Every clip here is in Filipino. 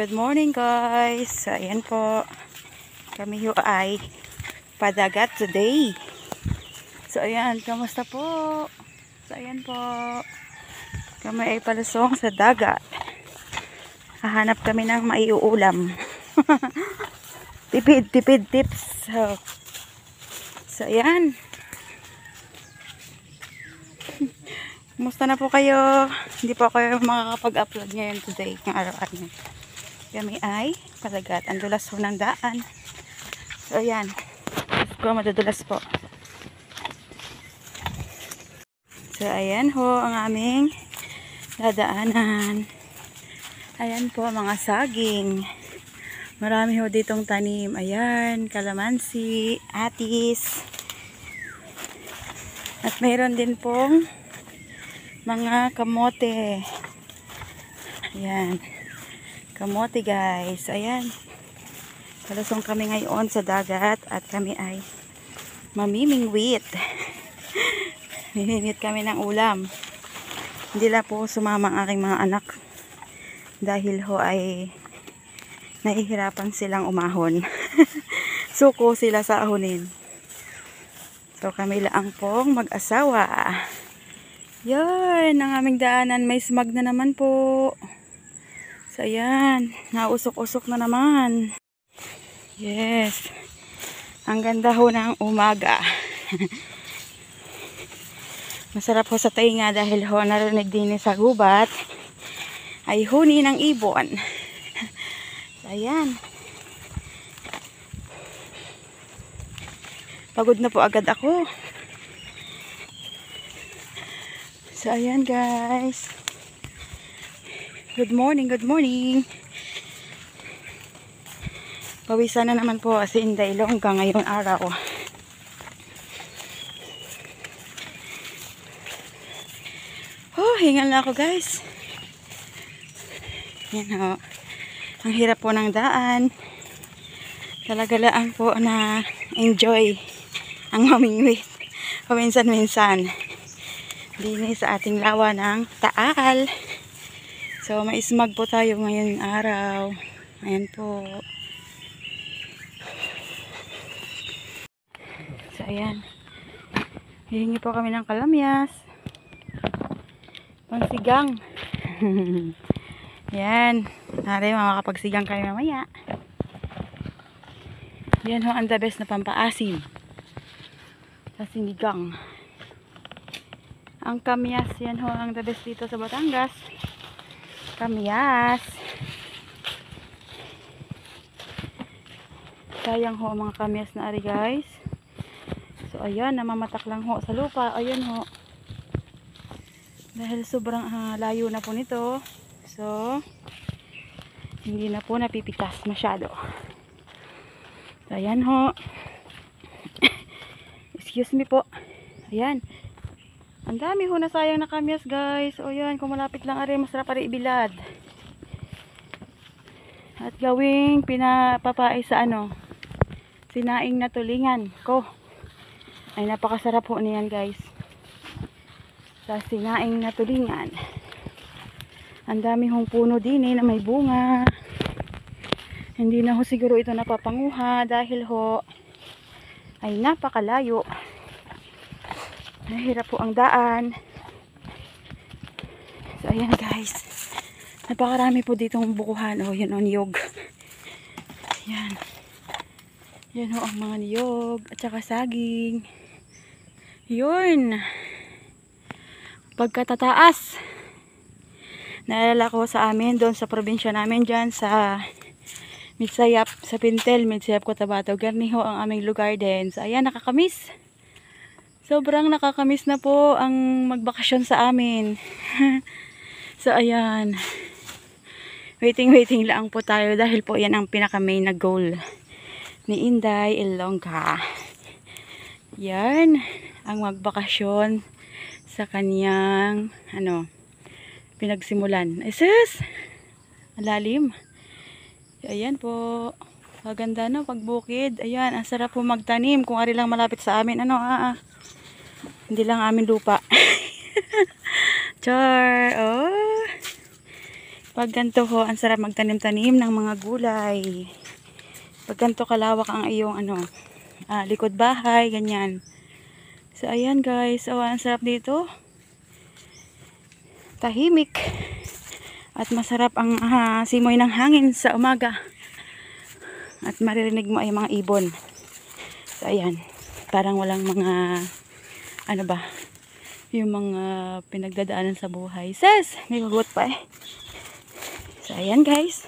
Good morning guys. So, ayan po. Kami ho ay padagat today. So ayan, kamusta po? So ayan po. Kami ay palusong sa dagat. Hahanap kami ng maiuulam. Tipid tips. So ayan. Kumusta na po kayo? Hindi po kayo makakapag-upload ngayon today, ng araw-araw. Kami ay padagat. Ang dulas po ng daan. So, ayan. Let's go, madudulas po. So, ayan ho ang aming dadaanan. Ayan po, mga saging. Marami ho ditong tanim. Ayan, kalamansi, atis. At mayroon din pong mga kamote. Ayan. Kamote guys. Ayan. Palusong kami ngayon sa dagat at kami ay mamimingwit. Mimingwit kami ng ulam. Hindi lang po sumama ang aking mga anak dahil ho ay nahihirapan silang umahon. Suko sila sa ahonin. So kami lang pong mag-asawa. Yan, ang aming daanan. May smog na naman po. So, ayan. Nausok-usok na naman. Yes. Ang ganda ho ng umaga. Masarap ho sa tainga dahil ho narinig din sa gubat ay huni ng ibon. So, ayan. Pagod na po agad ako. So, ayan guys. Good morning, good morning. Pawisan na naman po si Inday Longga ngayong araw. Oh, hingal na ako guys. Yan ho. Ang hirap po ng daan. Talaga lang po na enjoy ang mamingwit. Paminsan-minsan. Dini sa ating lawa ng Taal. So may smog po tayo ngayong araw. Ayan po. So ayan. Hihingi po kami ng kalamyas. Pangsigang. Ayan. Nari makakapagsigang kayo mamaya. Yan ho ang the best na pampaasim. Sa sinigang. Ang kamyas, yan ho ang the best dito sa Batangas. Kamyas. Sayang ho ang mga kamyas na ari guys. So ayan, namamatak lang ho sa lupa. Ayan ho. Dahil sobrang layo na po nito. So, hindi na po napipitas masyado. So ayan ho. Excuse me po. Ayan. Ang dami ho na sayang na kamyas guys. O yan, kung malapit lang ari, masarap ari ibilad. At gawing pinapapai sa sinaing na tulingan ko. Ay napakasarap ho niyan guys. Sa sinaing na tulingan. Ang dami hong puno din na may bunga. Hindi na ho siguro ito napapanguha dahil ho ay napakalayo. Nahirap po ang daan. So ayan guys. Napakarami po ditong bukuhan. Oh, yun ang niyog. Yan. Yan ho ang mga niyog. At saka saging. Yun. Pagkatataas. Naalala ko sa amin. Doon sa probinsya namin dyan. Sa Midsayap. Sa Pintel. Midsayap Cotabato. Garni ho ang aming lugar din. So ayan, nakakamiss. Sobrang nakakamiss na po ang magbakasyon sa amin. So ayan. Waiting lang po tayo dahil po yan ang pinaka main na goal ni Inday Longga. Yan ang magbakasyon sa kanyang pinagsimulan. Isus! Malalim. So, ayan po. Maganda no pagbukid. Ayan, ang sarap po magtanim kung ari lang malapit sa amin. Hindi lang amin lupa. Char. Oh. Pag ganito ho, ang sarap magtanim-tanim ng mga gulay. Pag ganito kalawak ang iyong likod bahay, ganyan. So ayan guys, ang sarap dito. Tahimik. At masarap ang simoy ng hangin sa umaga. At maririnig mo ay mga ibon. So ayan, parang walang mga yung mga pinagdadaanan sa buhay. Ses, may hugot pa eh. So ayan guys,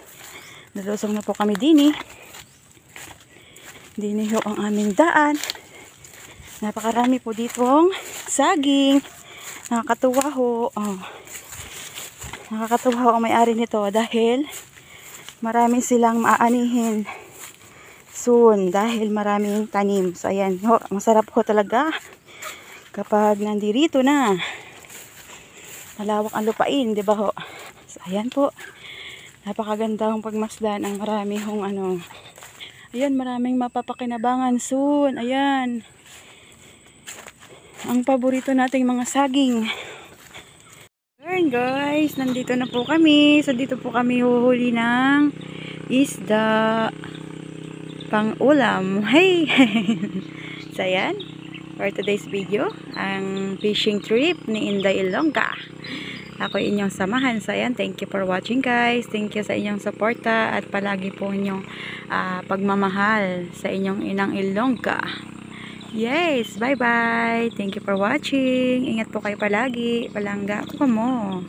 nalusong na po kami dini. Dini ho ang aming daan. Napakarami po ditong saging. Nakakatuwa ho. Nakakatuwa ho ang may-ari nito dahil marami silang maaanihin soon dahil maraming tanim. So ayan ho, masarap ho talaga kapag nandirito na. Malawak ang lupain, di ba ho? So ayan po. Napakaganda ang pagmasdan ang marami hong ayan, maraming mapapakinabangan soon. Ayan. Ang paborito nating mga saging. Ayan guys, nandito na po kami. So dito po kami huhuli ng isda pang ulam. Hey! So ayan, for today's video, ang fishing trip ni Inday Ilongga. Ako inyong samahan. So ayan, thank you for watching guys. Thank you sa inyong suporta at palagi po inyong pagmamahal sa inyong inang Ilongga. Yes, bye bye. Thank you for watching. Ingat po kayo palagi. Palangga ako mo.